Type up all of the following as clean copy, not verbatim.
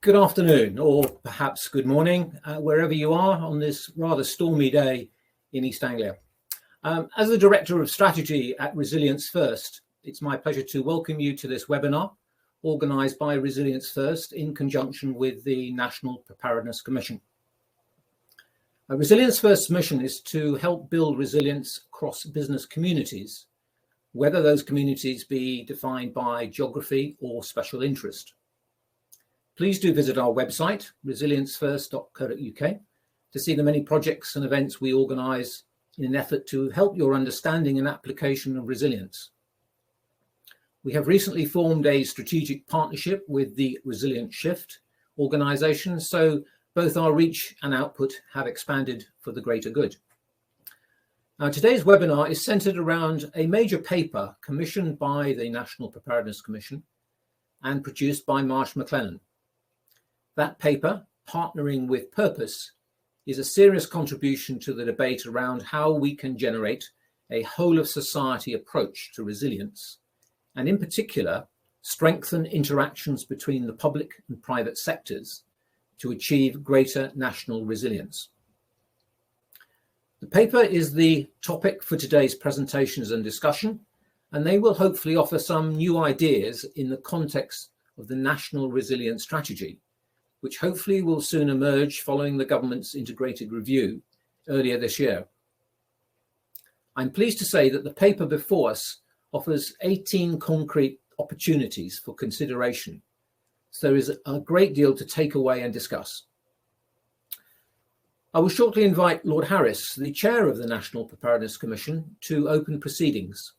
Good afternoon, or perhaps good morning, wherever you are on this rather stormy day in East Anglia. As the Director of Strategy at Resilience First, it's my pleasure to welcome you to this webinar organised by Resilience First in conjunction with the National Preparedness Commission. Resilience First's mission is to help build resilience across business communities, whether those communities be defined by geography or special interest. Please do visit our website, resiliencefirst.co.uk, to see the many projects and events we organise in an effort to help your understanding and application of resilience. We have recently formed a strategic partnership with the Resilient Shift organisation, so both our reach and output have expanded for the greater good. Now, today's webinar is centred around a major paper commissioned by the National Preparedness Commission and produced by Marsh McLennan. That paper, Partnering with Purpose, is a serious contribution to the debate around how we can generate a whole-of-society approach to resilience, and in particular, strengthen interactions between the public and private sectors to achieve greater national resilience. The paper is the topic for today's presentations and discussion, and they will hopefully offer some new ideas in the context of the National Resilience Strategy, which hopefully will soon emerge following the government's integrated review earlier this year. I'm pleased to say that the paper before us offers 18 concrete opportunities for consideration, so there is a great deal to take away and discuss. I will shortly invite Lord Harris, the chair of the National Preparedness Commission, to open proceedings.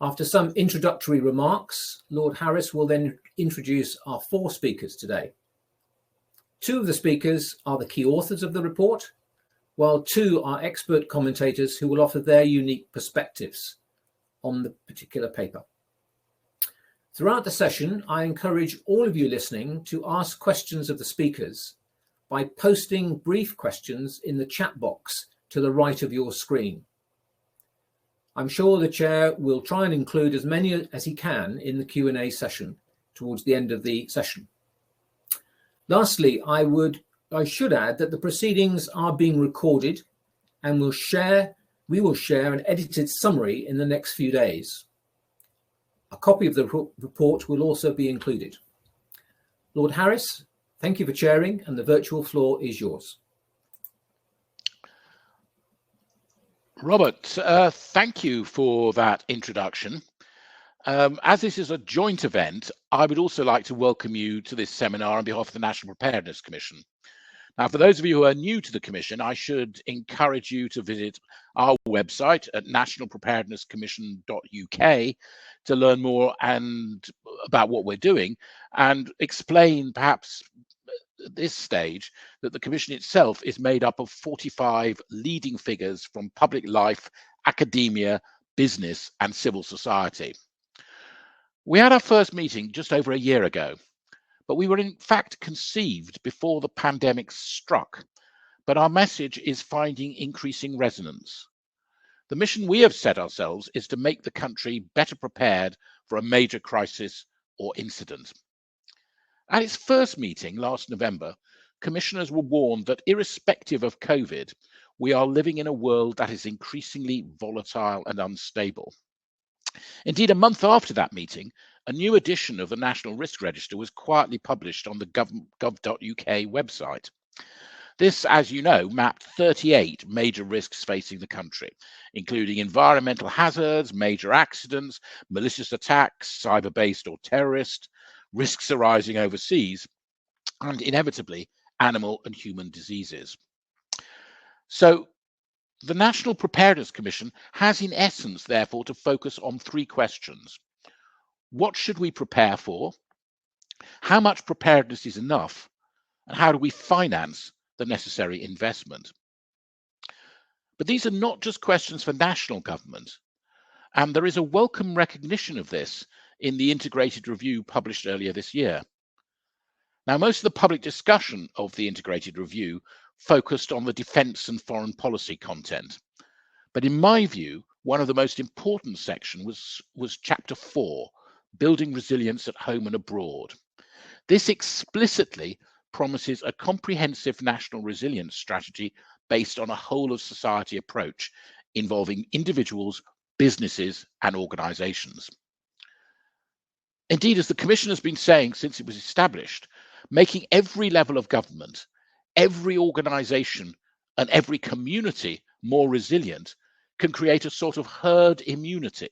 After some introductory remarks, Lord Harris will then introduce our four speakers today. Two of the speakers are the key authors of the report, while two are expert commentators who will offer their unique perspectives on the particular paper. Throughout the session, I encourage all of you listening to ask questions of the speakers by posting brief questions in the chat box to the right of your screen. I'm sure the chair will try and include as many as he can in the Q&A session towards the end of the session. Lastly, I should add that the proceedings are being recorded and we will share an edited summary in the next few days. A copy of the report will also be included. Lord Harris, thank you for chairing, and the virtual floor is yours. Robert, thank you for that introduction. As this is a joint event, I would also like to welcome you to this seminar on behalf of the National Preparedness Commission. Now, for those of you who are new to the Commission, I should encourage you to visit our website at nationalpreparednesscommission.uk to learn more and about what we're doing, and explain perhaps at this stage that the Commission itself is made up of 45 leading figures from public life, academia, business and civil society. We had our first meeting just over a year ago, but we were in fact conceived before the pandemic struck, but our message is finding increasing resonance. The mission we have set ourselves is to make the country better prepared for a major crisis or incident. At its first meeting last November, commissioners were warned that irrespective of COVID, we are living in a world that is increasingly volatile and unstable. Indeed, a month after that meeting, a new edition of the National Risk Register was quietly published on the gov.uk website. This, as you know, mapped 38 major risks facing the country, including environmental hazards, major accidents, malicious attacks, cyber-based or terrorist, risks arising overseas, and inevitably animal and human diseases. So, the National Preparedness Commission has in essence, therefore, to focus on three questions. What should we prepare for? How much preparedness is enough? And how do we finance the necessary investment? But these are not just questions for national government. And there is a welcome recognition of this in the integrated review published earlier this year. Now, most of the public discussion of the integrated review focused on the defence and foreign policy content. But in my view, one of the most important sections was Chapter 4, Building Resilience at Home and Abroad. This explicitly promises a comprehensive national resilience strategy based on a whole of society approach involving individuals, businesses and organisations. Indeed, as the Commission has been saying since it was established, making every level of government, every organisation and every community more resilient can create a sort of herd immunity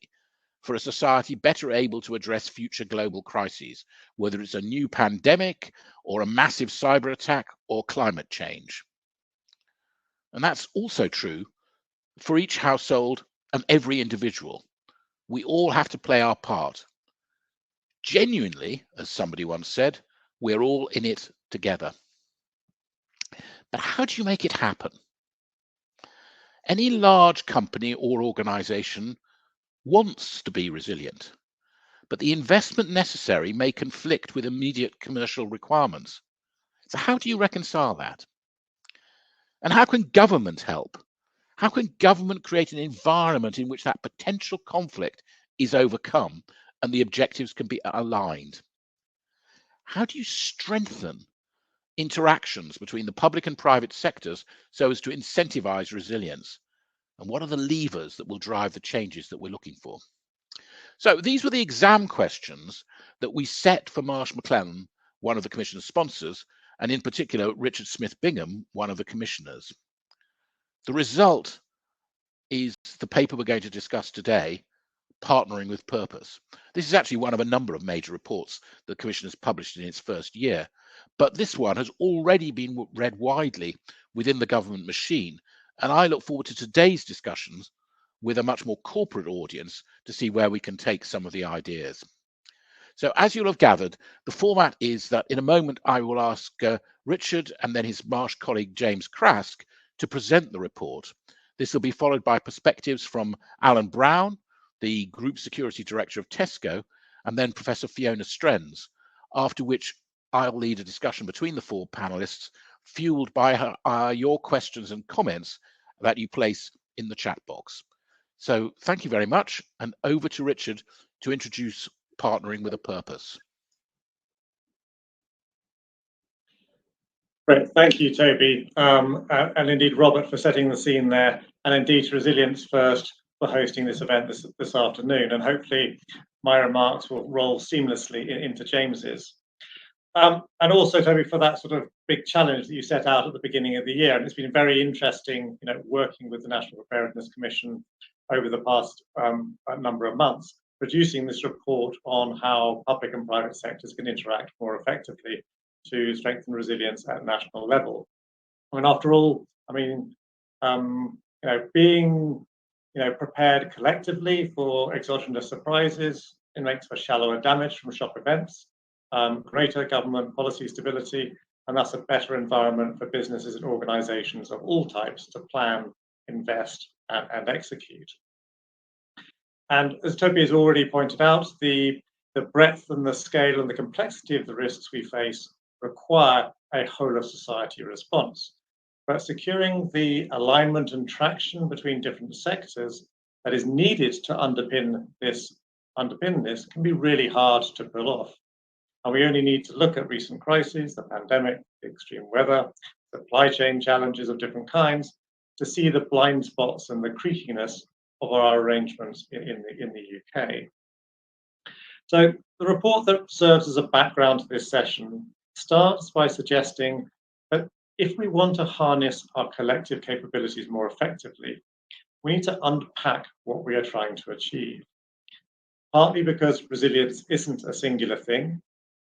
for a society better able to address future global crises, whether it's a new pandemic or a massive cyber attack or climate change. And that's also true for each household and every individual. We all have to play our part. Genuinely, as somebody once said, we're all in it together. But how do you make it happen? Any large company or organisation wants to be resilient, but the investment necessary may conflict with immediate commercial requirements. So how do you reconcile that? And how can government help? How can government create an environment in which that potential conflict is overcome and the objectives can be aligned? How do you strengthen interactions between the public and private sectors so as to incentivize resilience? And what are the levers that will drive the changes that we're looking for? So these were the exam questions that we set for Marsh McLennan, one of the Commission's sponsors, and in particular, Richard Smith Bingham, one of the commissioners. The result is the paper we're going to discuss today, Partnering with Purpose. This is actually one of a number of major reports the Commission has published in its first year, but this one has already been read widely within the government machine, and I look forward to today's discussions with a much more corporate audience to see where we can take some of the ideas. So as you'll have gathered, the format is that in a moment I will ask Richard and then his Marsh colleague James Crask to present the report. This will be followed by perspectives from Alan Brown, the Group Security Director of Tesco, and then Professor Fiona Strenz, after which I'll lead a discussion between the four panelists, fueled by your questions and comments that you place in the chat box. So thank you very much, and over to Richard to introduce Partnering with a Purpose. Great, thank you, Toby, and indeed Robert for setting the scene there, and indeed Resilience First for hosting this event this afternoon, and hopefully my remarks will roll seamlessly into James's. And also, Toby, for that sort of big challenge that you set out at the beginning of the year, and it's been very interesting, working with the National Preparedness Commission over the past number of months, producing this report on how public and private sectors can interact more effectively to strengthen resilience at national level. I mean, after all, being prepared collectively for exogenous surprises, it makes for shallower damage from shock events, greater government policy stability, and thus a better environment for businesses and organizations of all types to plan, invest, and execute. And as Toby has already pointed out, the breadth and the scale and the complexity of the risks we face require a whole of society response. But securing the alignment and traction between different sectors that is needed to underpin this can be really hard to pull off. And we only need to look at recent crises, the pandemic, the extreme weather, supply chain challenges of different kinds, to see the blind spots and the creakiness of our arrangements in the UK. So the report that serves as a background to this session starts by suggesting that if we want to harness our collective capabilities more effectively, we need to unpack what we are trying to achieve. Partly because resilience isn't a singular thing,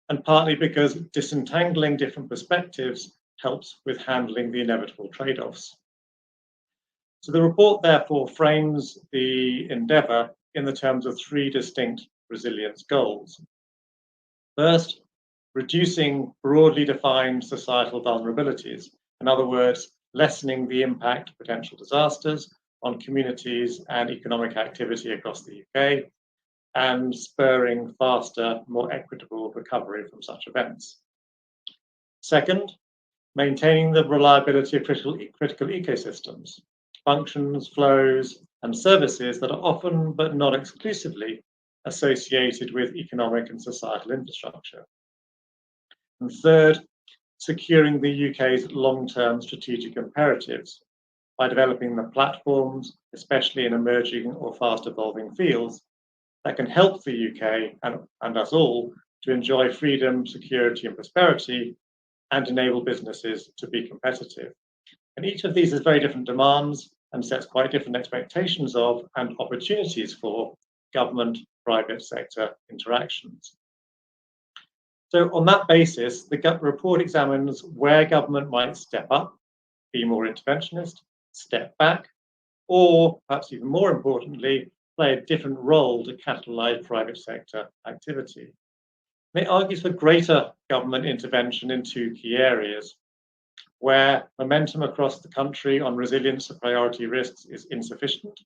and partly because disentangling different perspectives helps with handling the inevitable trade-offs. So the report therefore frames the endeavour in the terms of three distinct resilience goals. First, reducing broadly defined societal vulnerabilities. In other words, lessening the impact of potential disasters on communities and economic activity across the UK, and spurring faster, more equitable recovery from such events. Second, maintaining the reliability of critical ecosystems, functions, flows, and services that are often, but not exclusively, associated with economic and societal infrastructure. And third, securing the UK's long-term strategic imperatives by developing the platforms, especially in emerging or fast-evolving fields, that can help the UK and us all to enjoy freedom, security, and prosperity, and enable businesses to be competitive. And each of these has very different demands and sets quite different expectations of and opportunities for government-private sector interactions. So on that basis, the report examines where government might step up, be more interventionist, step back, or perhaps even more importantly, play a different role to catalyse private sector activity. And it argues for greater government intervention in two key areas, where momentum across the country on resilience to priority risks is insufficient,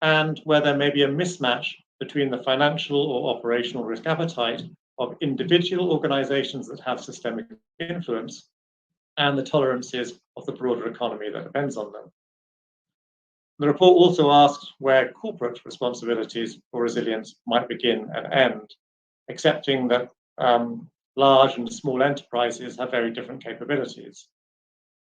and where there may be a mismatch between the financial or operational risk appetite of individual organisations that have systemic influence and the tolerances of the broader economy that depends on them. The report also asks where corporate responsibilities for resilience might begin and end, accepting that large and small enterprises have very different capabilities.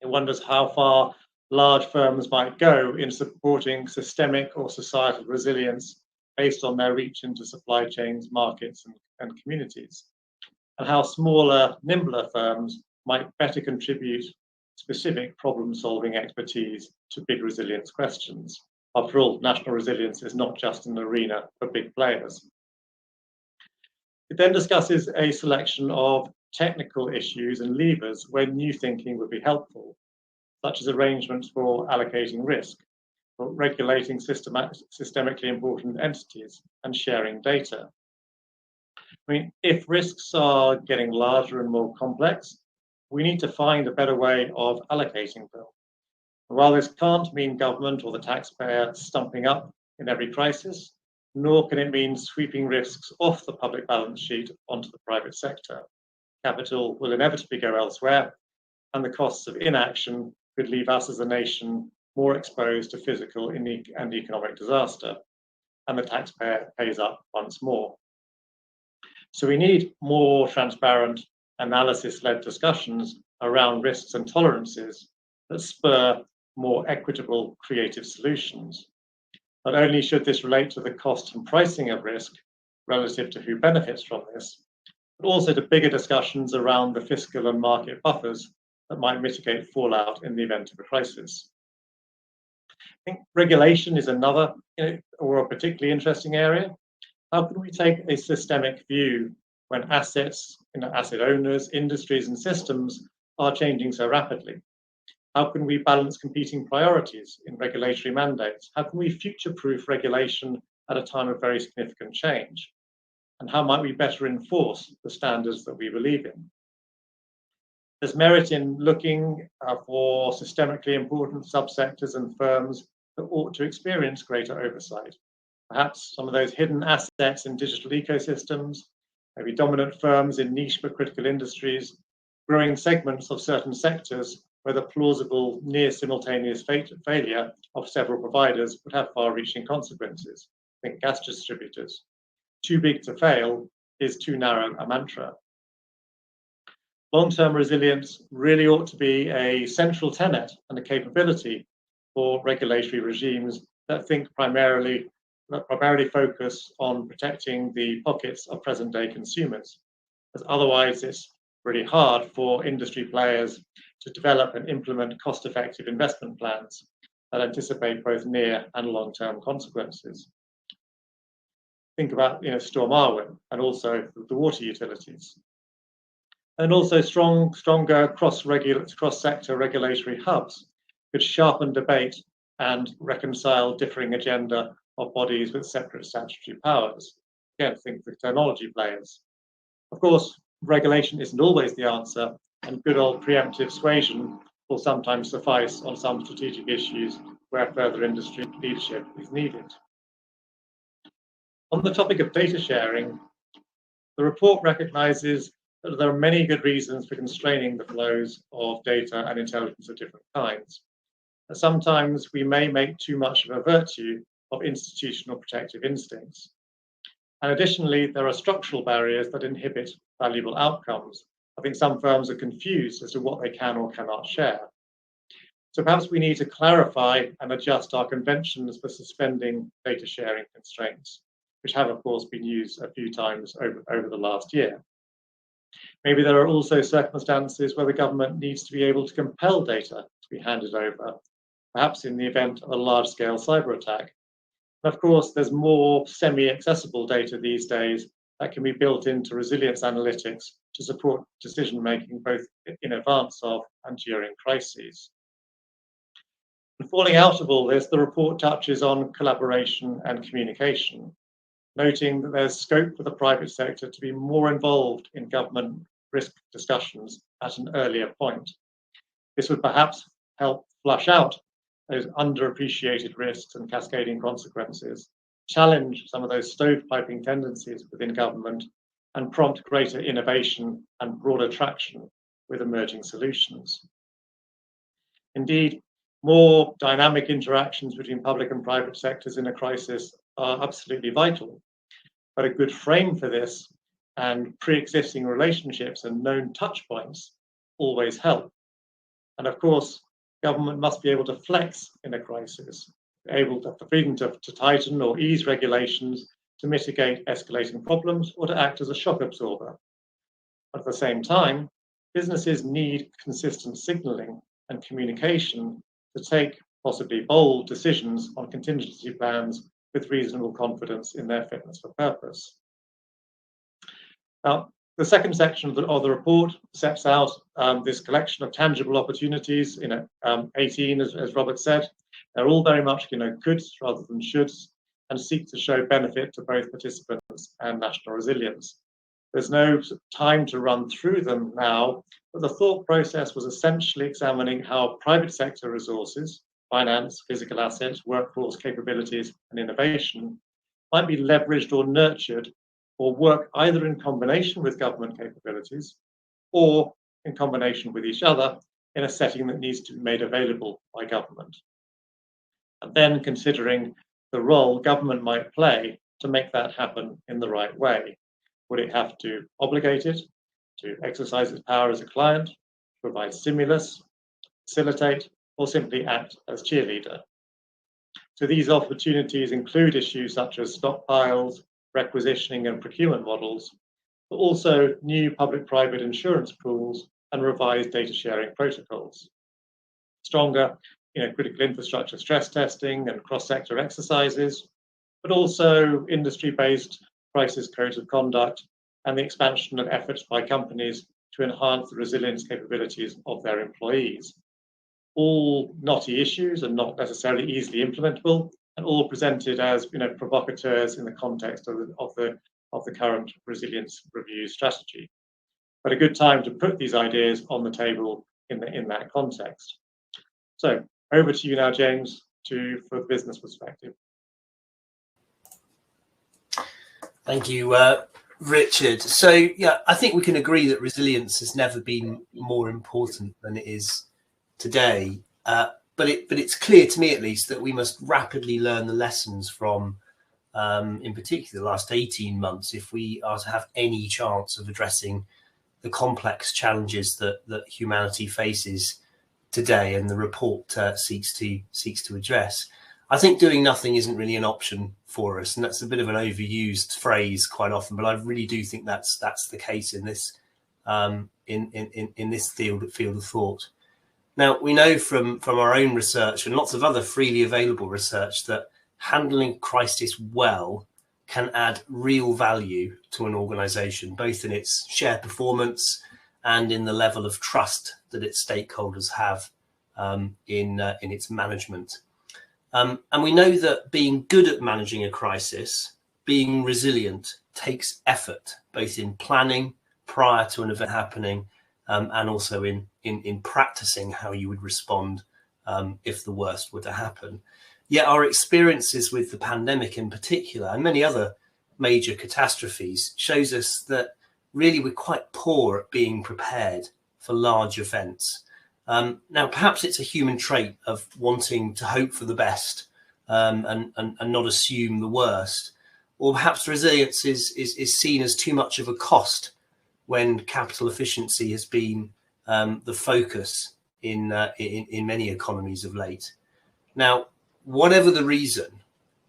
It wonders how far large firms might go in supporting systemic or societal resilience based on their reach into supply chains, markets, and communities, and how smaller, nimbler firms might better contribute specific problem-solving expertise to big resilience questions. After all, national resilience is not just an arena for big players. It then discusses a selection of technical issues and levers where new thinking would be helpful, such as arrangements for allocating risk, for regulating systemically important entities, and sharing data. I mean, if risks are getting larger and more complex, we need to find a better way of allocating them. While this can't mean government or the taxpayer stumping up in every crisis, nor can it mean sweeping risks off the public balance sheet onto the private sector. Capital will inevitably go elsewhere, and the costs of inaction could leave us as a nation more exposed to physical and economic disaster, and the taxpayer pays up once more. So we need more transparent, analysis-led discussions around risks and tolerances that spur more equitable, creative solutions. Not only should this relate to the cost and pricing of risk relative to who benefits from this, but also to bigger discussions around the fiscal and market buffers that might mitigate fallout in the event of a crisis. I think regulation is another or a particularly interesting area. How can we take a systemic view when assets, asset owners, industries, and systems are changing so rapidly? How can we balance competing priorities in regulatory mandates? How can we future-proof regulation at a time of very significant change? And how might we better enforce the standards that we believe in? There's merit in looking for systemically important subsectors and firms that ought to experience greater oversight. Perhaps some of those hidden assets in digital ecosystems, maybe dominant firms in niche but critical industries, growing segments of certain sectors where the plausible near-simultaneous failure of several providers would have far-reaching consequences. Think gas distributors. Too big to fail is too narrow a mantra. Long-term resilience really ought to be a central tenet and a capability for regulatory regimes that primarily focus on protecting the pockets of present-day consumers, as otherwise it's really hard for industry players to develop and implement cost-effective investment plans that anticipate both near and long-term consequences. Think about Storm Arwen and also the water utilities. And also stronger cross-sector regulatory hubs could sharpen debate and reconcile differing agenda of bodies with separate statutory powers. Again, think the technology players. Of course, regulation isn't always the answer, and good old preemptive suasion will sometimes suffice on some strategic issues where further industry leadership is needed. On the topic of data sharing, the report recognises that there are many good reasons for constraining the flows of data and intelligence of different kinds. And sometimes we may make too much of a virtue of institutional protective instincts. And additionally, there are structural barriers that inhibit valuable outcomes, I think some firms are confused as to what they can or cannot share. So perhaps we need to clarify and adjust our conventions for suspending data sharing constraints, which have, of course, been used a few times over the last year. Maybe there are also circumstances where the government needs to be able to compel data to be handed over, perhaps in the event of a large-scale cyber attack. And of course, there's more semi-accessible data these days that can be built into resilience analytics to support decision-making both in advance of and during crises. And falling out of all this, the report touches on collaboration and communication, noting that there's scope for the private sector to be more involved in government risk discussions at an earlier point. This would perhaps help flush out those underappreciated risks and cascading consequences, challenge some of those stovepiping tendencies within government, and prompt greater innovation and broader traction with emerging solutions. Indeed, more dynamic interactions between public and private sectors in a crisis are absolutely vital, but a good frame for this and pre-existing relationships and known touch points always help. And of course, government must be able to flex in a crisis, able to have the freedom to tighten or ease regulations to mitigate escalating problems or to act as a shock absorber. But at the same time, businesses need consistent signalling and communication to take possibly bold decisions on contingency plans with reasonable confidence in their fitness for purpose. Now, the second section of the report sets out this collection of tangible opportunities in 18, as Robert said. They're all very much coulds rather than shoulds, and seek to show benefit to both participants and national resilience. There's no time to run through them now, but the thought process was essentially examining how private sector resources, finance, physical assets, workforce capabilities, and innovation might be leveraged or nurtured or work either in combination with government capabilities or in combination with each other in a setting that needs to be made available by government. And then considering the role government might play to make that happen in the right way. Would it have to obligate it to exercise its power as a client, provide stimulus, facilitate, or simply act as cheerleader? So these opportunities include issues such as stockpiles, requisitioning and procurement models, but also new public-private insurance pools and revised data sharing protocols. Stronger critical infrastructure stress testing and cross-sector exercises, but also industry-based crisis codes of conduct and the expansion of efforts by companies to enhance the resilience capabilities of their employees. All knotty issues and not necessarily easily implementable, and all presented as provocateurs in the context of the current resilience review strategy. But a good time to put these ideas on the table in that context. So over to you now, James, for the business perspective. Thank you, Richard. So yeah, I think we can agree that resilience has never been more important than it is today. But it's clear to me, at least, that we must rapidly learn the lessons from, in particular, the last 18 months, if we are to have any chance of addressing the complex challenges that humanity faces today, and the report seeks to address. I think doing nothing isn't really an option for us, and that's a bit of an overused phrase quite often. But I really do think that's the case in this in this field of thought. Now, we know from our own research and lots of other freely available research that handling crisis well can add real value to an organisation, both in its shared performance and in the level of trust that its stakeholders have in its management. And we know that being good at managing a crisis, being resilient, takes effort, both in planning prior to an event happening, and also in practicing how you would respond if the worst were to happen. Yet our experiences with the pandemic in particular, and many other major catastrophes, shows us that really we're quite poor at being prepared for large events. Now, perhaps it's a human trait of wanting to hope for the best and not assume the worst. Or perhaps resilience is seen as too much of a cost when capital efficiency has been the focus in many economies of late. Now, whatever the reason,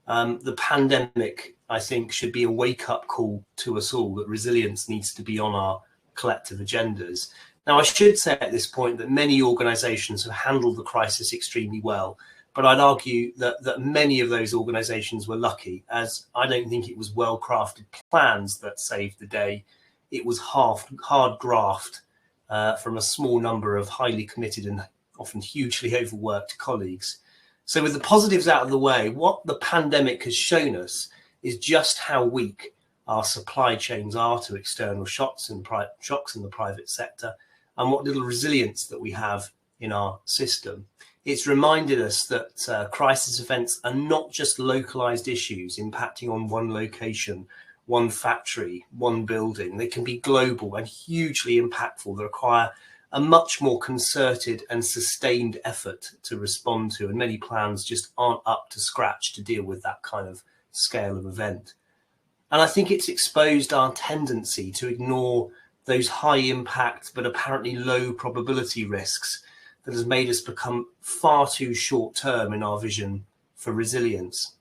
the pandemic, I think, should be a wake-up call to us all that resilience needs to be on our collective agendas. Now, I should say at this point that many organisations have handled the crisis extremely well, but I'd argue that many of those organisations were lucky, as I don't think it was well-crafted plans that saved the day. It was hard graft from a small number of highly committed and often hugely overworked colleagues. So with the positives out of the way, what the pandemic has shown us is just how weak our supply chains are to external shocks in the private sector, and what little resilience that we have in our system. It's reminded us that crisis events are not just localized issues impacting on one location, one factory, one building. They can be global and hugely impactful. They require a much more concerted and sustained effort to respond to, and many plans just aren't up to scratch to deal with that kind of scale of event. And I think it's exposed our tendency to ignore those high impact but apparently low probability risks that has made us become far too short term in our vision for resilience.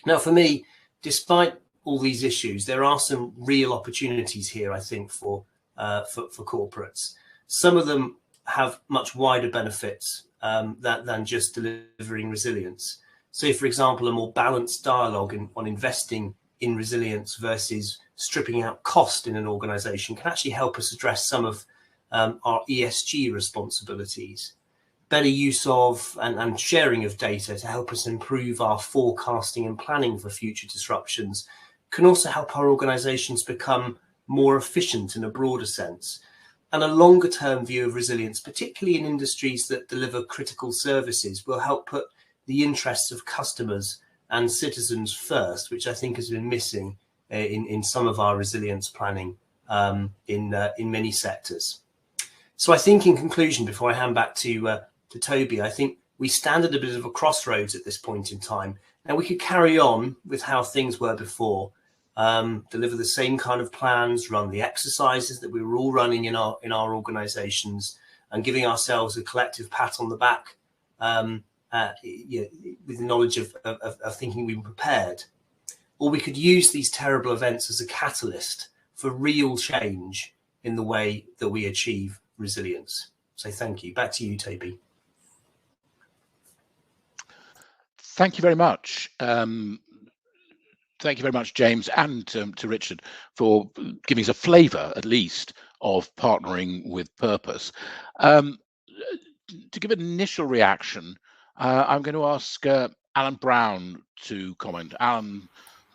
Now, for me, despite all these issues, there are some real opportunities here, I think, for corporates. Some of them have much wider benefits than just delivering resilience. So, for example, a more balanced dialogue on investing in resilience versus stripping out cost in an organisation can actually help us address some of our ESG responsibilities. Better use of and sharing of data to help us improve our forecasting and planning for future disruptions can also help our organisations become more efficient in a broader sense. And a longer term view of resilience, particularly in industries that deliver critical services, will help put the interests of customers and citizens first, which I think has been missing in some of our resilience planning in many sectors. So I think, in conclusion, before I hand back to Toby, I think we stand at a bit of a crossroads at this point in time. Now, we could carry on with how things were before, deliver the same kind of plans, run the exercises that we were all running in our organisations, and giving ourselves a collective pat on the back with the knowledge of thinking we were prepared. Or we could use these terrible events as a catalyst for real change in the way that we achieve resilience. So thank you. Back to you, Toby. Thank you very much. Thank you very much, James, and to Richard for giving us a flavour, at least, of partnering with purpose. To give an initial reaction, I'm going to ask Alan Brown to comment. Alan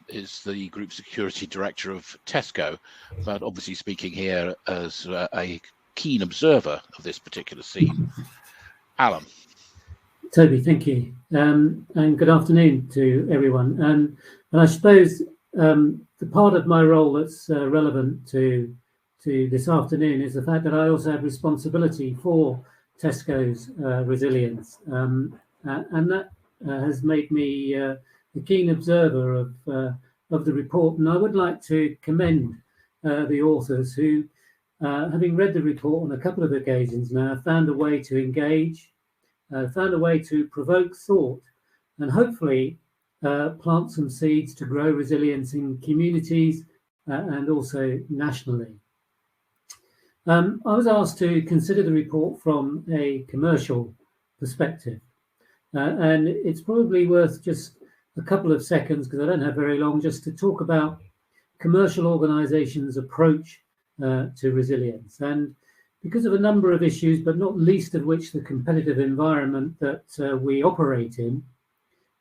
is the Group Security Director of Tesco, but obviously speaking here as a keen observer of this particular scene. Alan. Toby, thank you. And good afternoon to everyone. And I suppose the part of my role that's relevant to this afternoon is the fact that I also have responsibility for Tesco's resilience. And that has made me a keen observer of the report. And I would like to commend the authors who, having read the report on a couple of occasions now, found a way to engage, found a way to provoke thought, and hopefully plant some seeds to grow resilience in communities and also nationally. I was asked to consider the report from a commercial perspective, and it's probably worth just a couple of seconds, because I don't have very long, just to talk about commercial organisations' approach to resilience. And because of a number of issues, but not least of which the competitive environment that we operate in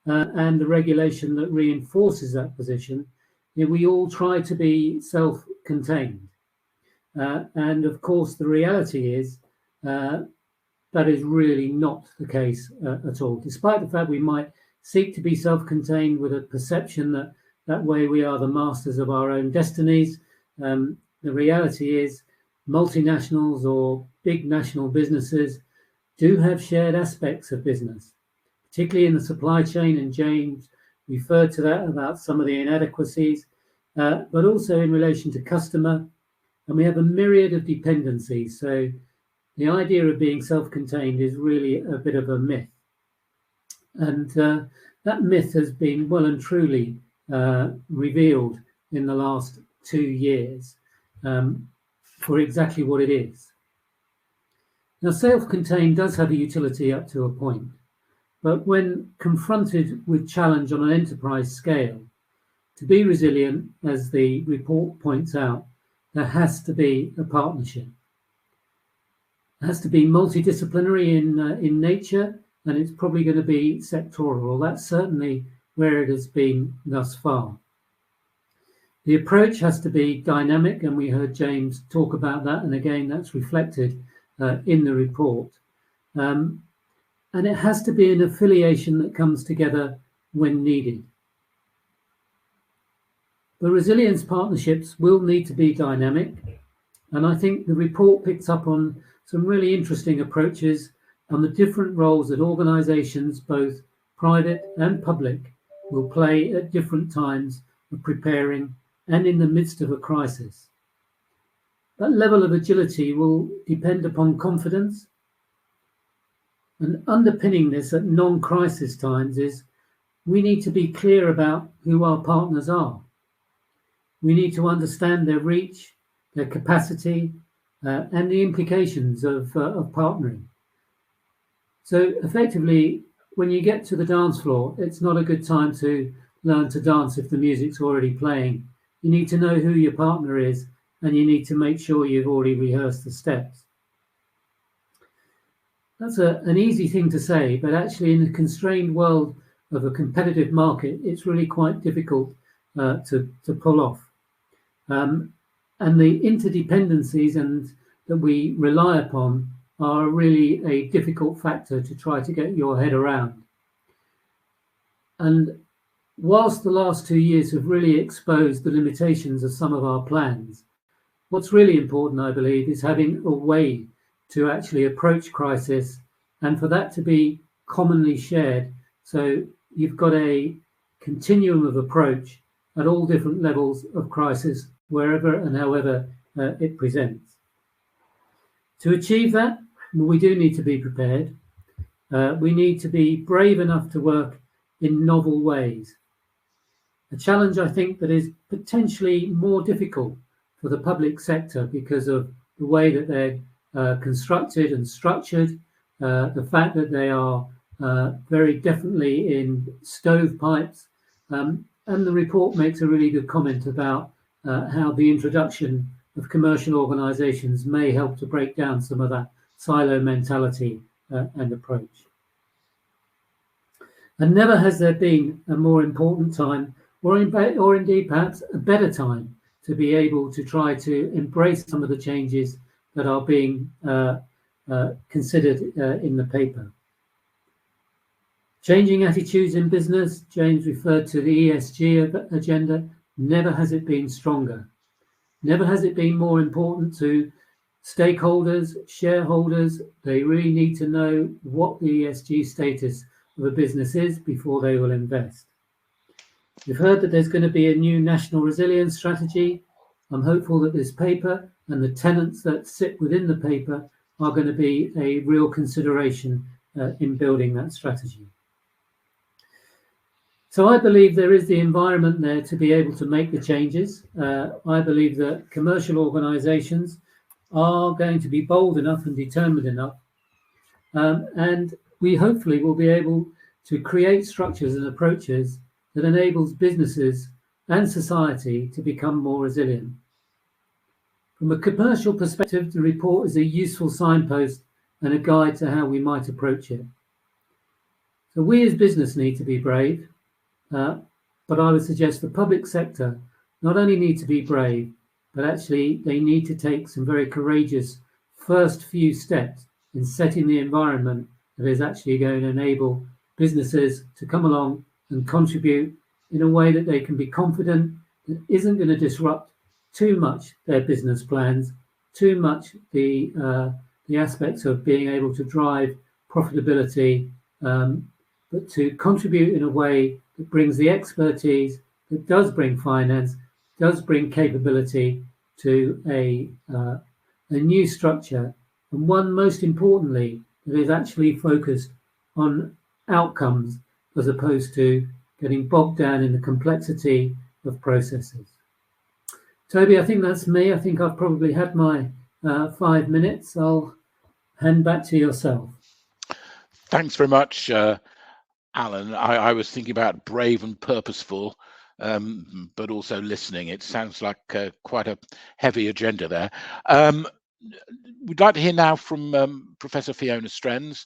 and the regulation that reinforces that position, we all try to be self-contained. And of course, the reality is that is really not the case at all. Despite the fact we might seek to be self-contained with a perception that that way we are the masters of our own destinies, the reality is multinationals or big national businesses do have shared aspects of business, particularly in the supply chain, and James referred to that about some of the inadequacies, but also in relation to customer, and we have a myriad of dependencies. So the idea of being self-contained is really a bit of a myth. And that myth has been well and truly revealed in the last 2 years for exactly what it is. Now, self-contained does have a utility up to a point, but when confronted with challenge on an enterprise scale, to be resilient, as the report points out, there has to be a partnership. It has to be multidisciplinary in nature, and it's probably going to be sectoral. That's certainly where it has been thus far. The approach has to be dynamic, and we heard James talk about that, and again, that's reflected in the report. And it has to be an affiliation that comes together when needed. The resilience partnerships will need to be dynamic, and I think the report picks up on some really interesting approaches on the different roles that organisations, both private and public, will play at different times of preparing and in the midst of a crisis. That level of agility will depend upon confidence, and underpinning this at non-crisis times is we need to be clear about who our partners are. We need to understand their reach, their capacity, and the implications of partnering. So effectively, when you get to the dance floor, it's not a good time to learn to dance if the music's already playing. You need to know who your partner is, and you need to make sure you've already rehearsed the steps. That's an easy thing to say, but actually in a constrained world of a competitive market, it's really quite difficult to pull off. And the interdependencies that we rely upon are really a difficult factor to try to get your head around. And whilst the last 2 years have really exposed the limitations of some of our plans, what's really important, I believe, is having a way to actually approach crisis and for that to be commonly shared. So you've got a continuum of approach at all different levels of crisis, wherever and however it presents. To achieve that, we do need to be prepared. We need to be brave enough to work in novel ways. A challenge, I think, that is potentially more difficult for the public sector because of the way that they're constructed and structured, the fact that they are very definitely in stovepipes. And the report makes a really good comment about how the introduction of commercial organisations may help to break down some of that silo mentality and approach. And never has there been a more important time, or indeed perhaps a better time, to be able to try to embrace some of the changes that are being considered in the paper. Changing attitudes in business, James referred to the ESG agenda. Never has it been stronger. Never has it been more important to stakeholders, shareholders. They really need to know what the ESG status of a business is before they will invest. We've heard that there's going to be a new national resilience strategy. I'm hopeful that this paper and the tenets that sit within the paper are going to be a real consideration in building that strategy. So I believe there is the environment there to be able to make the changes. I believe that commercial organisations are going to be bold enough and determined enough. And we hopefully will be able to create structures and approaches that enables businesses and society to become more resilient. From a commercial perspective, the report is a useful signpost and a guide to how we might approach it. So we as business need to be brave. But I would suggest the public sector not only need to be brave, but actually they need to take some very courageous first few steps in setting the environment that is actually going to enable businesses to come along and contribute in a way that they can be confident, that isn't going to disrupt too much their business plans, too much the aspects of being able to drive profitability, but to contribute in a way that brings the expertise, that does bring finance, does bring capability to a new structure, and one, most importantly, that is actually focused on outcomes as opposed to getting bogged down in the complexity of processes. Toby, I think that's me. I think I've probably had my 5 minutes. I'll hand back to yourself. Thanks very much, Alan. I was thinking about brave and purposeful, but also listening. It sounds like quite a heavy agenda there. We'd like to hear now from Professor Fiona Strenz.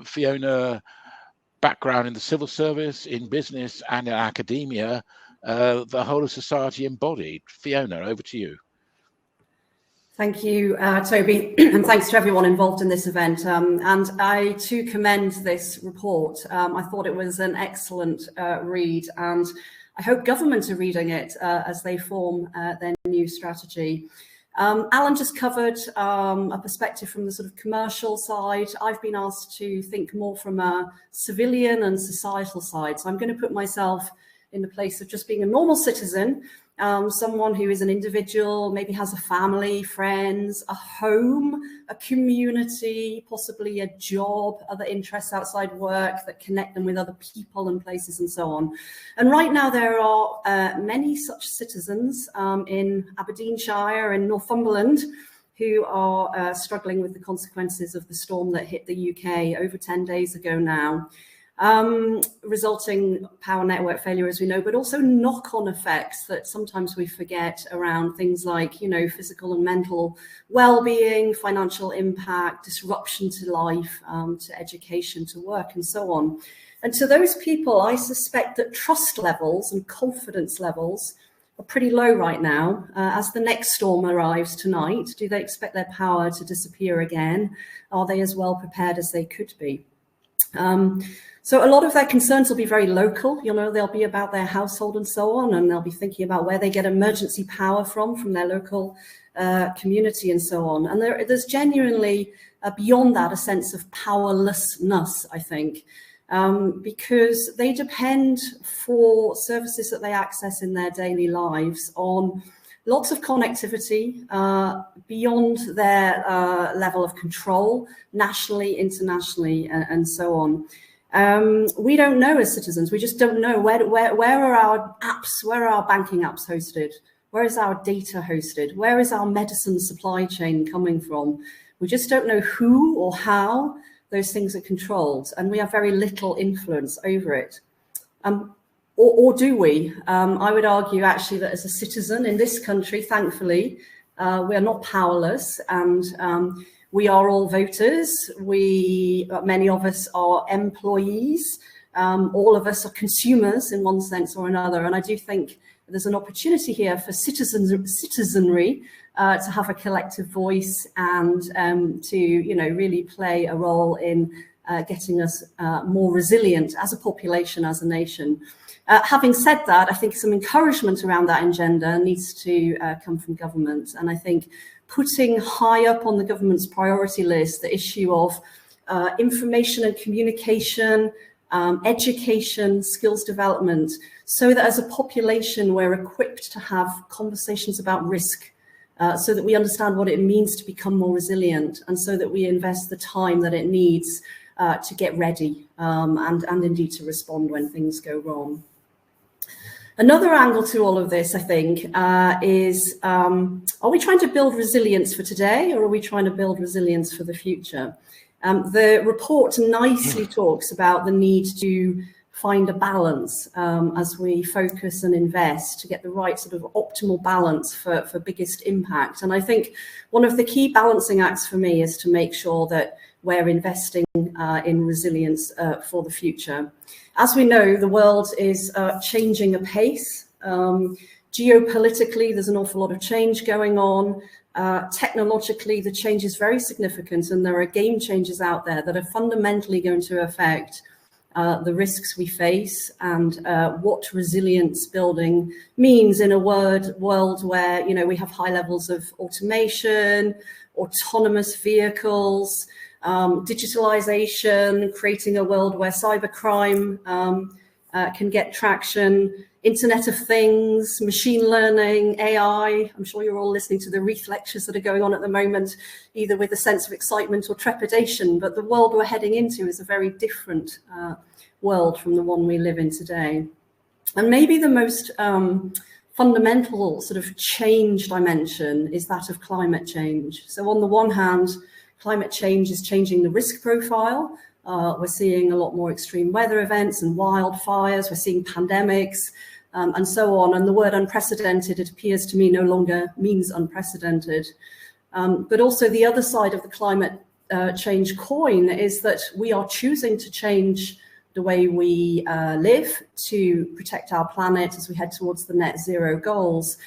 Fiona, background in the civil service, in business and in academia, the whole of society embodied. Fiona, over to you. Thank you, Toby, and thanks to everyone involved in this event. And I too commend this report. I thought it was an excellent read, and I hope governments are reading it as they form their new strategy. Alan just covered a perspective from the sort of commercial side. I've been asked to think more from a civilian and societal side. So I'm going to put myself in the place of just being a normal citizen, someone who is an individual, maybe has a family, friends, a home, a community, possibly a job, other interests outside work that connect them with other people and places and so on. And right now there are many such citizens in Aberdeenshire and Northumberland who are struggling with the consequences of the storm that hit the UK over 10 days ago now. Resulting power network failure, as we know, but also knock-on effects that sometimes we forget around things like, you know, physical and mental well-being, financial impact, disruption to life, to education, to work, and so on. And to those people, I suspect that trust levels and confidence levels are pretty low right now. As the next storm arrives tonight, do they expect their power to disappear again? Are they as well prepared as they could be? So a lot of their concerns will be very local, you know, they'll be about their household and so on, and they'll be thinking about where they get emergency power from their local community and so on. And there's genuinely, beyond that, a sense of powerlessness, I think, because they depend for services that they access in their daily lives on lots of connectivity beyond their level of control, nationally, internationally, and so on. We don't know as citizens, we just don't know where are our apps, where are our banking apps hosted? Where is our data hosted? Where is our medicine supply chain coming from? We just don't know who or how those things are controlled, and we have very little influence over it. Or do we? I would argue actually that as a citizen in this country, thankfully, we are not powerless, and we are all voters. Many of us are employees. All of us are consumers in one sense or another. And I do think there's an opportunity here for citizenry to have a collective voice and to, you know, really play a role in getting us more resilient as a population, as a nation. Having said that, I think some encouragement around that agenda needs to come from government. And I think putting high up on the government's priority list the issue of information and communication, education, skills development, so that as a population we're equipped to have conversations about risk, so that we understand what it means to become more resilient, and so that we invest the time that it needs to get ready and indeed to respond when things go wrong. Another angle to all of this, I think, is are we trying to build resilience for today, or are we trying to build resilience for the future? The report nicely talks about the need to find a balance as we focus and invest to get the right sort of optimal balance for biggest impact. And I think one of the key balancing acts for me is to make sure that we're investing in resilience for the future. As we know, the world is changing apace. Geopolitically, there's an awful lot of change going on. Technologically, the change is very significant, and there are game changers out there that are fundamentally going to affect the risks we face and what resilience building means in a world where, you know, we have high levels of automation, autonomous vehicles, digitalization, creating a world where cybercrime can get traction. Internet of Things, machine learning, AI. I'm sure you're all listening to the Reith lectures that are going on at the moment, either with a sense of excitement or trepidation. But the world we're heading into is a very different world from the one we live in today. And maybe the most fundamental sort of change dimension is that of climate change. So on the one hand, climate change is changing the risk profile. We're seeing a lot more extreme weather events and wildfires. We're seeing pandemics and so on. And the word unprecedented, it appears to me, no longer means unprecedented. But also the other side of the climate change coin is that we are choosing to change the way we live to protect our planet as we head towards the net zero goals.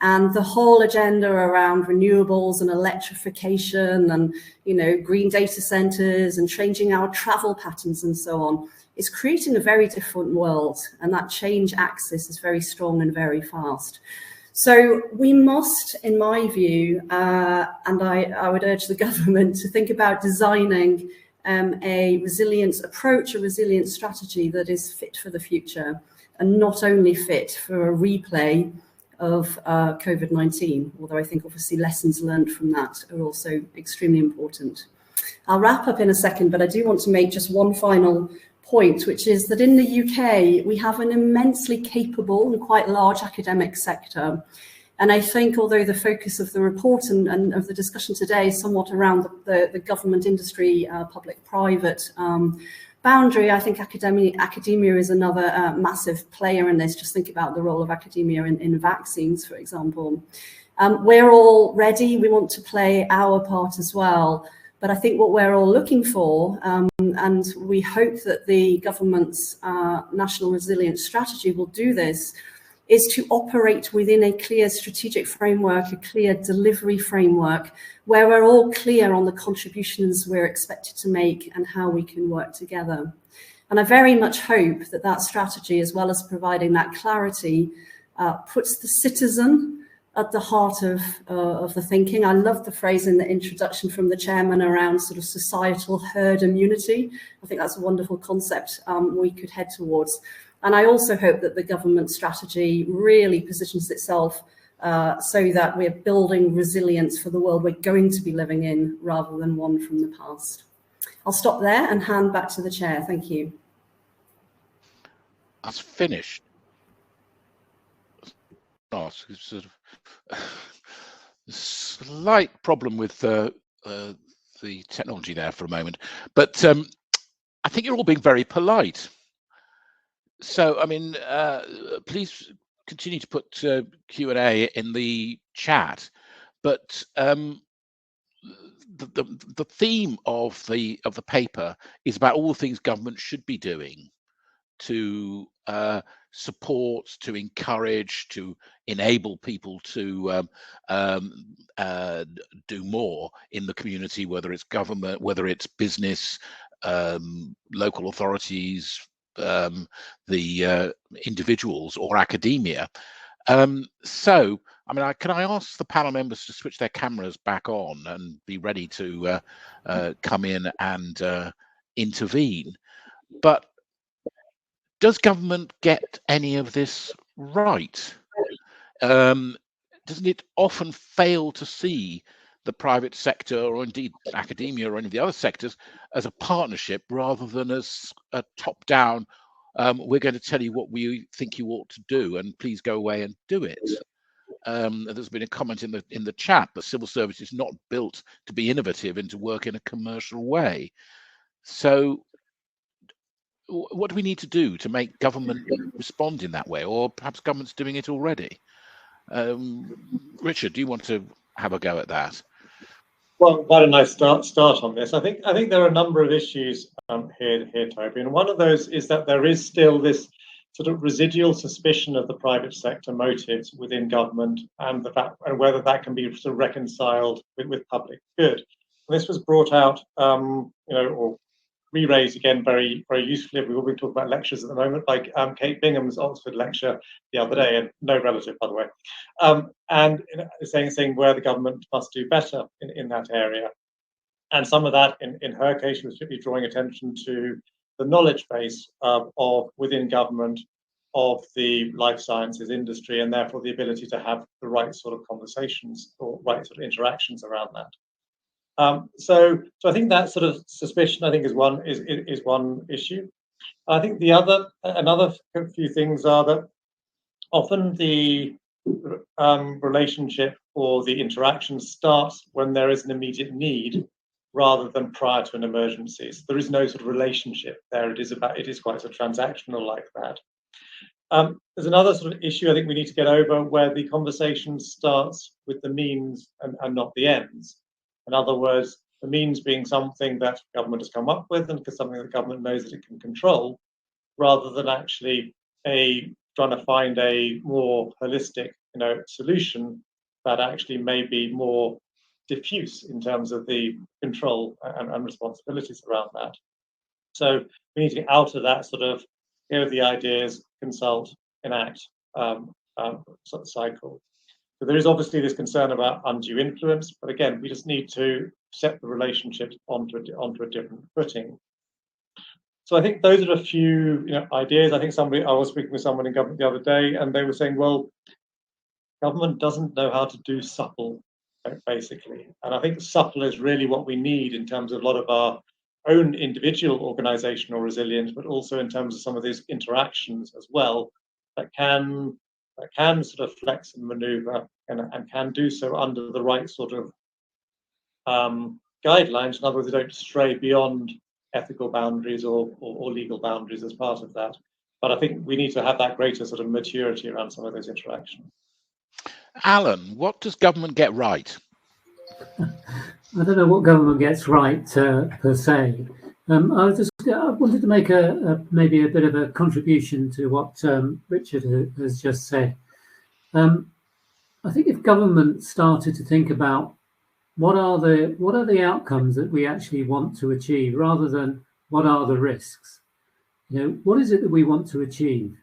And the whole agenda around renewables and electrification and, you know, green data centers and changing our travel patterns and so on is creating a very different world. And that change axis is very strong and very fast. So we must, in my view, and I would urge the government to think about designing a resilience approach, a resilience strategy that is fit for the future and not only fit for a replay of COVID-19, although I think obviously lessons learned from that are also extremely important. I'll wrap up in a second, but I do want to make just one final point, which is that in the UK, we have an immensely capable and quite large academic sector. And I think although the focus of the report and of the discussion today is somewhat around the government industry, public-private boundary, I think academia is another massive player in this. Just think about the role of academia in vaccines, for example. We're all ready. We want to play our part as well. But I think what we're all looking for, and we hope that the government's national resilience strategy will do this, is to operate within a clear strategic framework, a clear delivery framework, where we're all clear on the contributions we're expected to make and how we can work together. And I very much hope that that strategy, as well as providing that clarity, puts the citizen at the heart of the thinking. I love the phrase in the introduction from the chairman around sort of societal herd immunity. I think that's a wonderful concept we could head towards. And I also hope that the government strategy really positions itself so that we're building resilience for the world we're going to be living in rather than one from the past. I'll stop there and hand back to the chair. Thank you. That's finished. Oh, sort of slight problem with the technology there for a moment, but I think you're all being very polite. So, I mean, please continue to put Q&A in the chat, but the theme of the paper is about all the things government should be doing to support, to encourage, to enable people to do more in the community, whether it's government, whether it's business, local authorities, the individuals or academia. So, I mean, can I ask the panel members to switch their cameras back on and be ready to come in and intervene? But does government get any of this right? Doesn't it often fail to see the private sector, or indeed academia or any of the other sectors, as a partnership rather than as a top-down, we're going to tell you what we think you ought to do and please go away and do it? There's been a comment in the chat that civil service is not built to be innovative and to work in a commercial way. So what do we need to do to make government respond in that way? Or perhaps government's doing it already. Richard, do you want to have a go at that? Well, why don't I start on this? I think there are a number of issues here, Toby, and one of those is that there is still this sort of residual suspicion of the private sector motives within government, and whether that can be sort of reconciled with public good. And this was brought out, or re-raised again very, very usefully. We will be talking about lectures at the moment, like Kate Bingham's Oxford lecture the other day, and no relative, by the way, and saying where the government must do better in that area. And some of that, in her case, was particularly drawing attention to knowledge base of within government of the life sciences industry, and therefore the ability to have the right sort of conversations or right sort of interactions around that. So I think that sort of suspicion, I think, is one issue. I think another few things are that often the relationship or the interaction starts when there is an immediate need, rather than prior to an emergency. So there is no sort of relationship there. It is quite sort of transactional like that. There's another sort of issue I think we need to get over, where the conversation starts with the means and not the ends. In other words, the means being something that government has come up with and something that government knows that it can control, rather than actually trying to find a more holistic, solution that actually may be more diffuse in terms of the control and responsibilities around that. So we need to get out of that sort of here are the ideas, consult, enact sort of cycle. So there is obviously this concern about undue influence, but again, we just need to set the relationships onto a different footing. So I think those are a few ideas. I think I was speaking with someone in government the other day, and they were saying, well, government doesn't know how to do supple, basically. And I think supple is really what we need in terms of a lot of our own individual organizational resilience, but also in terms of some of these interactions as well, that can sort of flex and maneuver and can do so under the right sort of guidelines. In other words, they don't stray beyond ethical boundaries or legal boundaries as part of that. But I think we need to have that greater sort of maturity around some of those interactions. Alan, what does government get right? I don't know what government gets right per se. I wanted to make maybe a bit of a contribution to what Richard has just said. I think if government started to think about what are the outcomes that we actually want to achieve, rather than what are the risks, what is it that we want to achieve,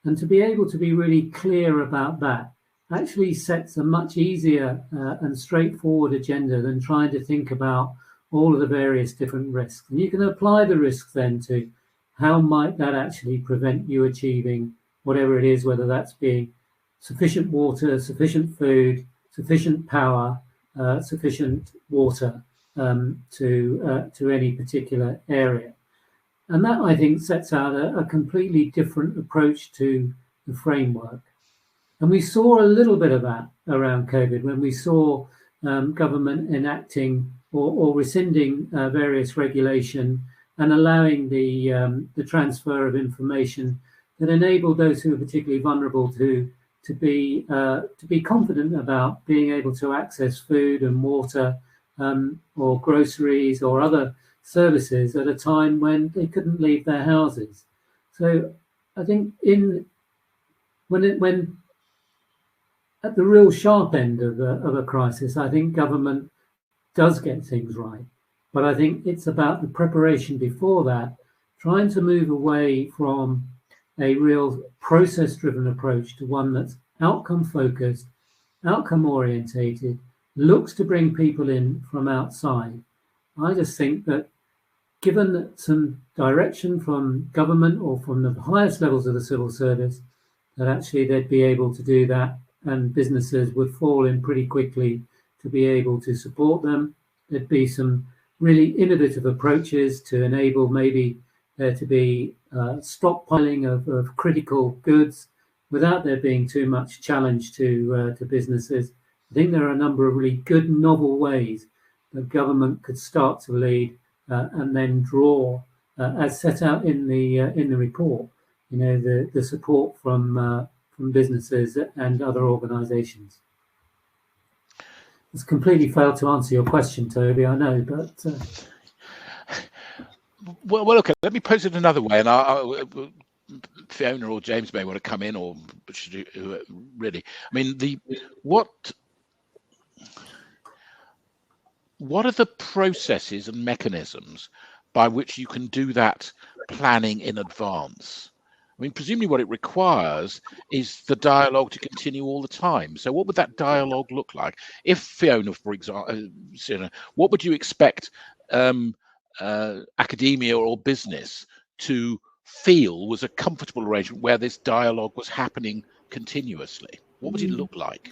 and to be able to be really clear about that actually sets a much easier and straightforward agenda than trying to think about all of the various different risks. And you can apply the risks then to how might that actually prevent you achieving whatever it is, whether that's being sufficient water, sufficient food, sufficient power, sufficient water to any particular area. And that, I think, sets out a completely different approach to the framework. And we saw a little bit of that around COVID, when we saw government enacting or rescinding various regulation and allowing the transfer of information that enabled those who are particularly vulnerable to be confident about being able to access food and water or groceries or other services at a time when they couldn't leave their houses. So I think when at the real sharp end of a crisis, I think government does get things right. But I think it's about the preparation before that, trying to move away from a real process-driven approach to one that's outcome-focused, outcome-orientated, looks to bring people in from outside. I just think that given some direction from government or from the highest levels of the civil service, that actually they'd be able to do that, and businesses would fall in pretty quickly to be able to support them. There'd be some really innovative approaches to enable maybe there to be stockpiling of critical goods without there being too much challenge to businesses. I think there are a number of really good novel ways that government could start to lead and then draw, as set out in the report, the support from businesses and other organisations. It's completely failed to answer your question, Toby, I know, but... Well, okay, let me pose it another way, and Fiona or James may want to come in, or should you, really? I mean, what are the processes and mechanisms by which you can do that planning in advance? I mean, presumably what it requires is the dialogue to continue all the time. So what would that dialogue look like? If Fiona, for example, what would you expect academia or business to feel was a comfortable arrangement where this dialogue was happening continuously? What would it look like?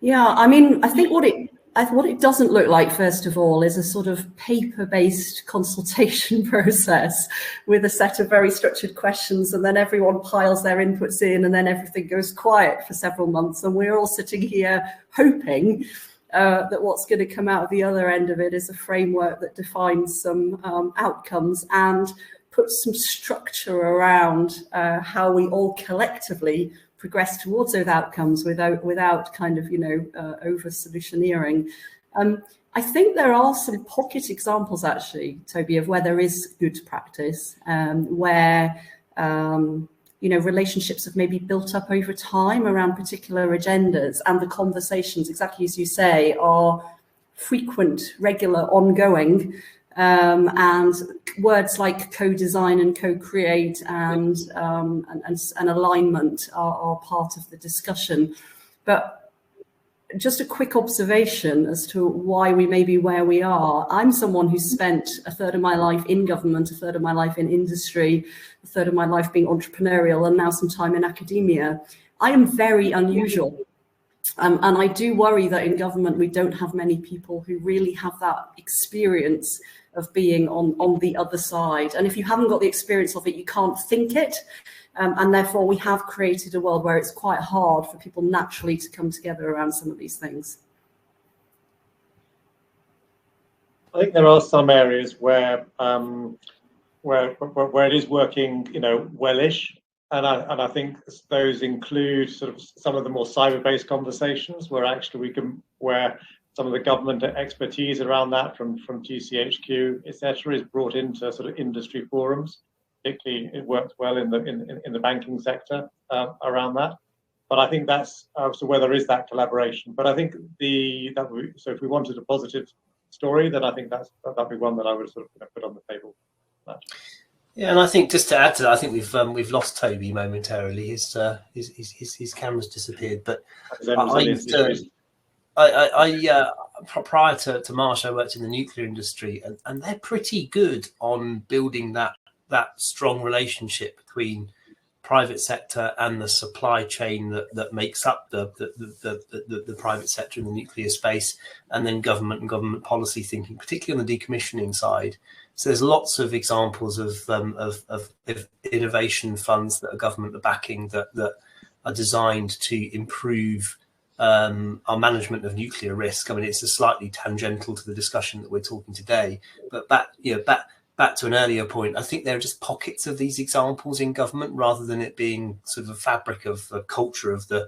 Yeah, I mean, I think what it doesn't look like, first of all, is a sort of paper-based consultation process with a set of very structured questions, and then everyone piles their inputs in, and then everything goes quiet for several months, and we're all sitting here hoping that what's going to come out of the other end of it is a framework that defines some outcomes and puts some structure around how we all collectively progress towards those outcomes without kind of, you know, over solutioneering. I think there are some pocket examples, actually, Toby, of where there is good practice, where you know, relationships have maybe built up over time around particular agendas, and the conversations, exactly as you say, are frequent, regular, ongoing, and words like co-design and co-create and alignment are part of the discussion. But just a quick observation as to why we may be where we are. I'm someone who's spent a third of my life in government, a third of my life in industry, a third of my life being entrepreneurial, and now some time in academia. I am very unusual. And I do worry that in government, we don't have many people who really have that experience of being on the other side. And if you haven't got the experience of it, you can't think it. And therefore, we have created a world where it's quite hard for people naturally to come together around some of these things. I think there are some areas where it is working, you know, wellish, and I think those include sort of some of the more cyber-based conversations where actually where some of the government expertise around that from GCHQ, etc., is brought into sort of industry forums. Particularly, it works well in the banking sector around that. But I think that's so where there is that collaboration. But I think so if we wanted a positive story, then I think that'd be one that I would sort of put on the table. Yeah, and I think just to add to that, I think we've lost Toby momentarily. His camera's disappeared. But prior to Marsh, I worked in the nuclear industry, and they're pretty good on building that strong relationship between private sector and the supply chain that makes up the private sector in the nuclear space, and then government and government policy thinking, particularly on the decommissioning side. So there's lots of examples of innovation funds that a government are backing that are designed to improve our management of nuclear risk. I mean, it's a slightly tangential to the discussion that we're talking today, but back to an earlier point, I think there are just pockets of these examples in government rather than it being sort of a fabric of a culture of the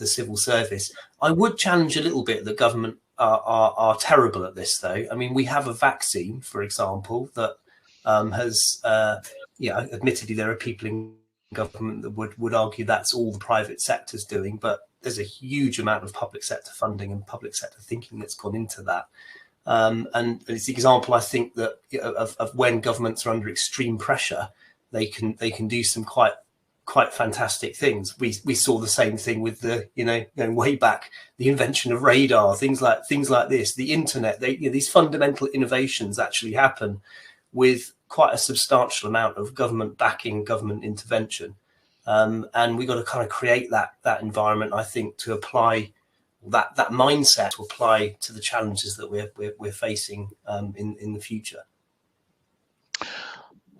civil service. I would challenge a little bit that government are terrible at this, though. I mean, we have a vaccine, for example, that has, admittedly there are people in government that would argue that's all the private sector's doing, but there's a huge amount of public sector funding and public sector thinking that's gone into that. And it's the example, I think, that of when governments are under extreme pressure, they can do some quite fantastic things. We saw the same thing with going way back, the invention of radar, things like this, the internet. These fundamental innovations actually happen with quite a substantial amount of government backing, government intervention, and we got to kind of create that environment, I think, to apply that mindset to apply to the challenges that we're facing in the future.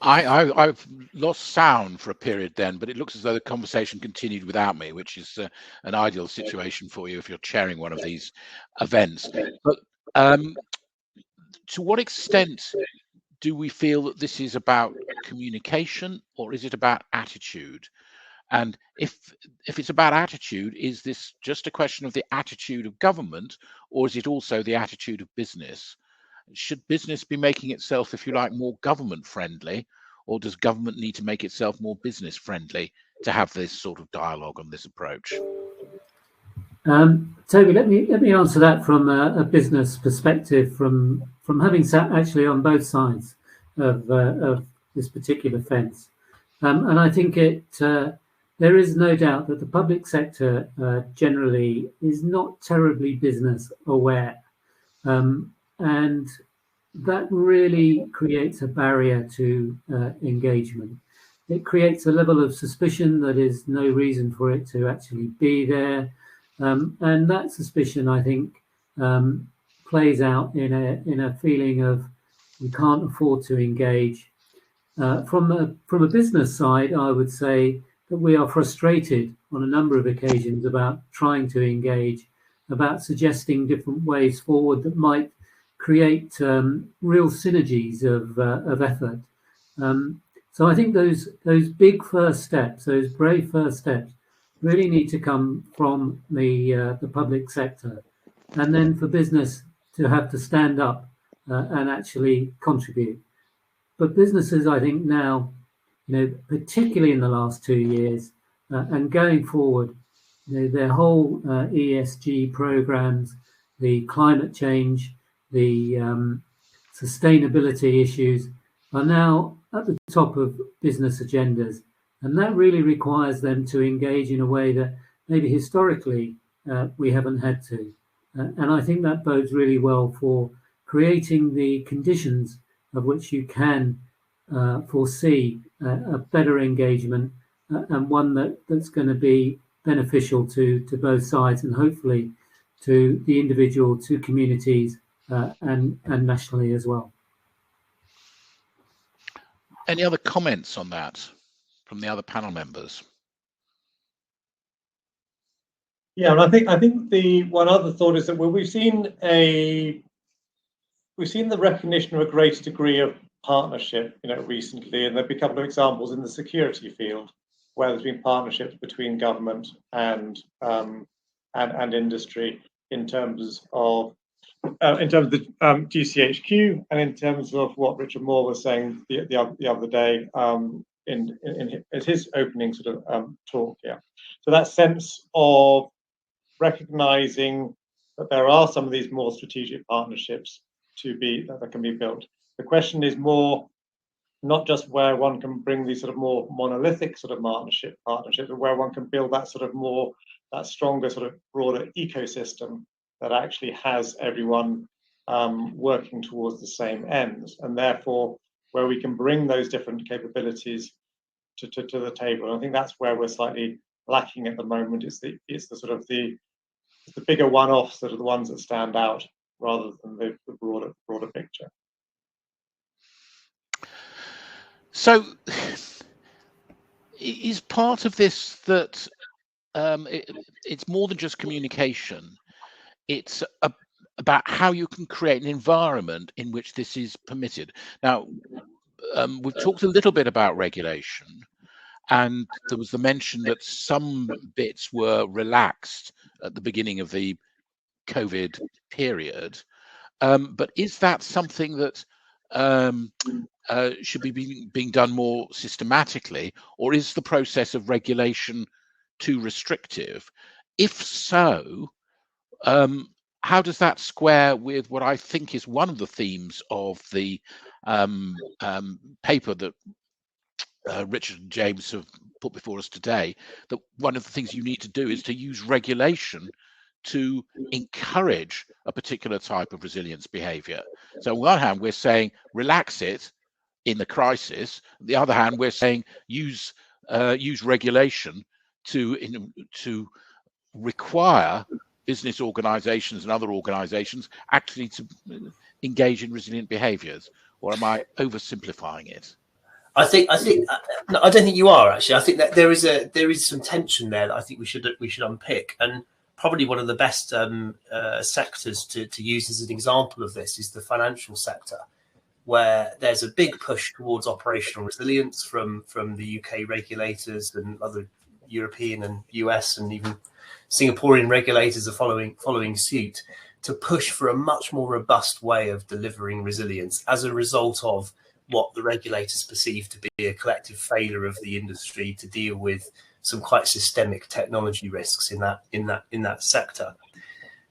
I've lost sound for a period then, but it looks as though the conversation continued without me, which is an ideal situation for you if you're chairing one of these events. But to what extent do we feel that this is about communication, or is it about attitude? And if it's about attitude, is this just a question of the attitude of government, or is it also the attitude of business? Should business be making itself, if you like, more government friendly, or does government need to make itself more business friendly to have this sort of dialogue on this approach? Toby, let me answer that from a business perspective, from having sat actually on both sides of this particular fence, and I think there is no doubt that the public sector generally is not terribly business aware, and that really creates a barrier to engagement. It creates a level of suspicion that is no reason for it to actually be there. And that suspicion, I think, plays out in a feeling of we can't afford to engage. From a business side, I would say that we are frustrated on a number of occasions about trying to engage, about suggesting different ways forward that might create real synergies of effort. So I think those big first steps, those brave first steps, really need to come from the public sector, and then for business to have to stand up and actually contribute. But businesses, I think now, particularly in the last 2 years and going forward, their whole ESG programs, the climate change, the sustainability issues are now at the top of business agendas. And that really requires them to engage in a way that maybe historically we haven't had to. And I think that bodes really well for creating the conditions of which you can foresee a better engagement and one that's going to be beneficial to both sides and hopefully to the individual, to communities and nationally as well. Any other comments on that from the other panel members? Yeah, and I think the one other thought is that we've seen the recognition of a greater degree of partnership, recently, and there've been a couple of examples in the security field where there's been partnerships between government and industry in terms of the GCHQ and in terms of what Richard Moore was saying the other day in his opening sort of talk. Yeah, so that sense of recognizing that there are some of these more strategic partnerships that can be built. The question is more not just where one can bring these sort of more monolithic sort of partnerships, but where one can build that stronger sort of broader ecosystem that actually has everyone working towards the same ends, and therefore where we can bring those different capabilities to the table. And I think that's where we're slightly lacking at the moment. It's the bigger one-offs that are the ones that stand out rather than the broader picture. So is part of this that it's more than just communication. It's about how you can create an environment in which this is permitted. Now, we've talked a little bit about regulation, and there was the mention that some bits were relaxed at the beginning of the COVID period. But is that something that should be being done more systematically, or is the process of regulation too restrictive? If so, how does that square with what I think is one of the themes of the paper that Richard and James have put before us today, that one of the things you need to do is to use regulation to encourage a particular type of resilience behavior. So on one hand, we're saying relax it in the crisis. On the other hand, we're saying use regulation to require business organizations and other organizations actually to engage in resilient behaviors. Or am I oversimplifying it? I don't think you are, actually. I think that there is some tension there that I think we should unpick. And probably one of the best sectors to use as an example of this is the financial sector, where there's a big push towards operational resilience from the UK regulators, and other European and US and even Singaporean regulators are following suit to push for a much more robust way of delivering resilience as a result of what the regulators perceive to be a collective failure of the industry to deal with some quite systemic technology risks in that sector.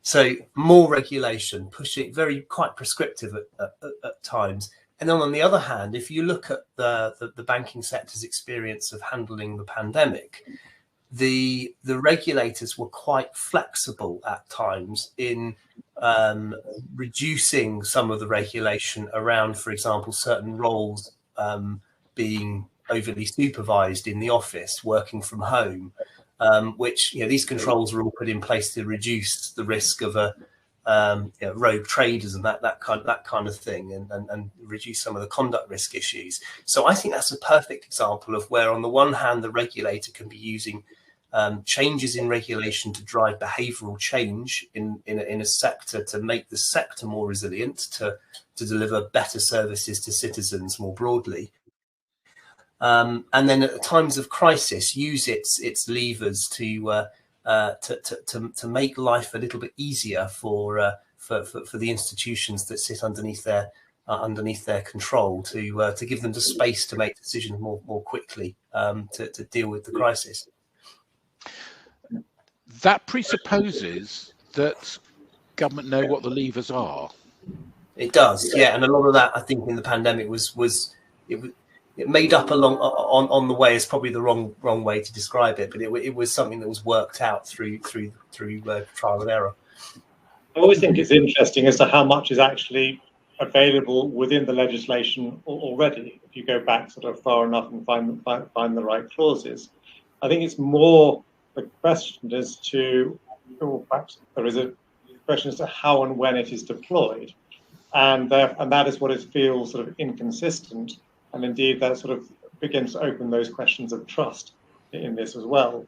So more regulation, pushing quite prescriptive at times. And then on the other hand, if you look at the banking sector's experience of handling the pandemic, the regulators were quite flexible at times in reducing some of the regulation around, for example, certain roles being overly supervised in the office, working from home, which, you know, these controls are all put in place to reduce the risk of rogue traders and that kind of thing, and reduce some of the conduct risk issues. So I think that's a perfect example of where, on the one hand, the regulator can be using changes in regulation to drive behavioural change in a sector, to make the sector more resilient, to deliver better services to citizens more broadly. And then at times of crisis, use its levers to make life a little bit easier for the institutions that sit underneath their control, to give them the space to make decisions more quickly, to deal with the crisis. That presupposes that government know what the levers are. It does, yeah, and a lot of that, I think, in the pandemic it made up along on the way is probably the wrong way to describe it, but it was something that was worked out through trial and error. I always think it's interesting as to how much is actually available within the legislation already. If you go back sort of far enough and find the right clauses, I think it's more the question as to, or perhaps there is a question as to how and when it is deployed, and that is what it feels sort of inconsistent. And indeed, that sort of begins to open those questions of trust in this as well.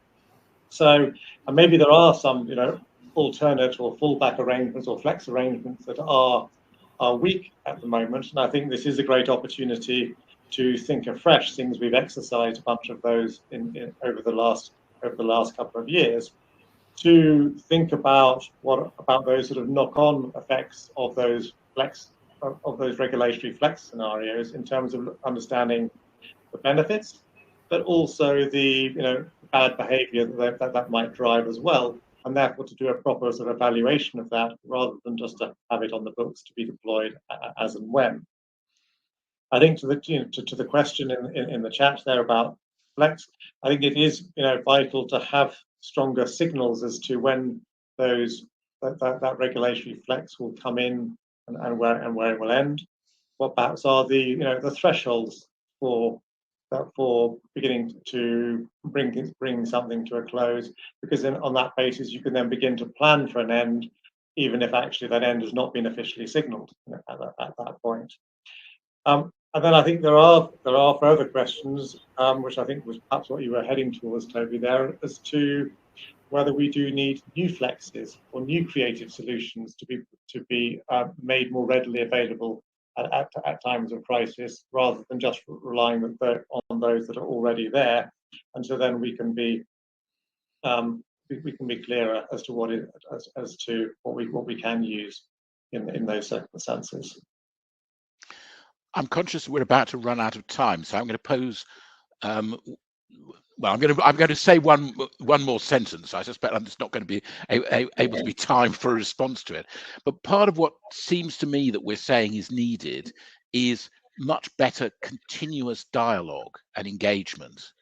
So, and maybe there are some, you know, alternate or fallback arrangements or flex arrangements that are weak at the moment. And I think this is a great opportunity to think afresh things we've exercised a bunch of those over the last couple of years, to think about those sort of knock-on effects of those regulatory flex scenarios, in terms of understanding the benefits, but also the bad behaviour that might drive as well, and therefore to do a proper sort of evaluation of that, rather than just to have it on the books to be deployed as and when. I think to the question in the chat there about flex, I think it is vital to have stronger signals as to when that regulatory flex will come in, and where it will end. What perhaps are the thresholds for beginning to bring something to a close, because then on that basis you can then begin to plan for an end, even if actually that end has not been officially signalled at that point. And then I think there are further questions, which I think was perhaps what you were heading towards, Toby, there, as to whether we do need new flexes or new creative solutions to be made more readily available at times of crisis, rather than just relying on those that are already there. And so then we can be clearer as to what we can use in those circumstances. I'm conscious we're about to run out of time, so I'm going to pose. Well, I'm going to say one more sentence. I suspect I'm just not going to be able to be time for a response to it. But part of what seems to me that we're saying is needed is much better continuous dialogue and engagement.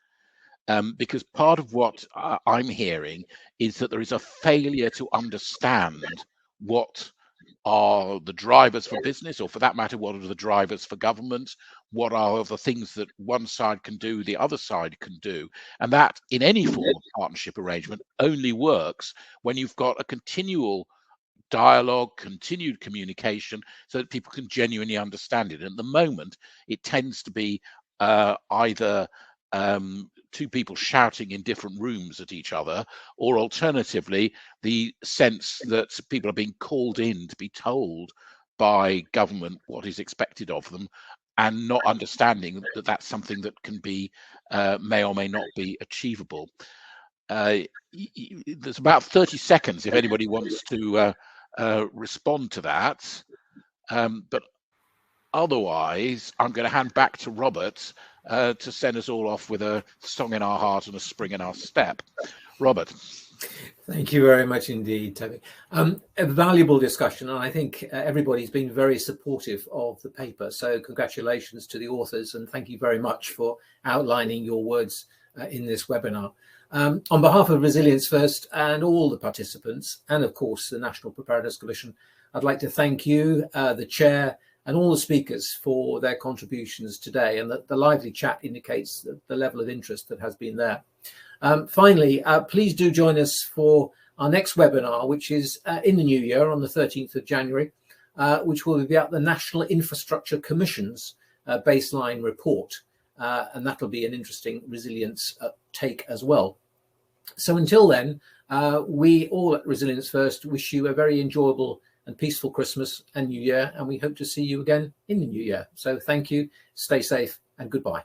Because part of what I'm hearing is that there is a failure to understand what are the drivers for business, or for that matter, what are the drivers for government? What are the things that one side can do, the other side can do? And that, in any form of partnership arrangement, only works when you've got a continual dialogue, continued communication, so that people can genuinely understand it. And at the moment, it tends to be either two people shouting in different rooms at each other, or alternatively, the sense that people are being called in to be told by government what is expected of them, and not understanding that that's something that can be, may or may not be achievable. There's about 30 seconds if anybody wants to respond to that. But otherwise, I'm going to hand back to Robert to send us all off with a song in our heart and a spring in our step. Robert. Thank you very much indeed, Toby. A valuable discussion, and I think everybody's been very supportive of the paper. So congratulations to the authors, and thank you very much for outlining your words in this webinar. On behalf of Resilience First and all the participants, and of course the National Preparedness Commission, I'd like to thank you, the chair, and all the speakers for their contributions today, and the lively chat indicates the level of interest that has been there. Finally, please do join us for our next webinar, which is in the new year on the 13th of January, which will be about the National Infrastructure Commission's baseline report. And that'll be an interesting resilience take as well. So until then, we all at Resilience First wish you a very enjoyable and peaceful Christmas and New Year, and we hope to see you again in the new year. So thank you, stay safe, and goodbye.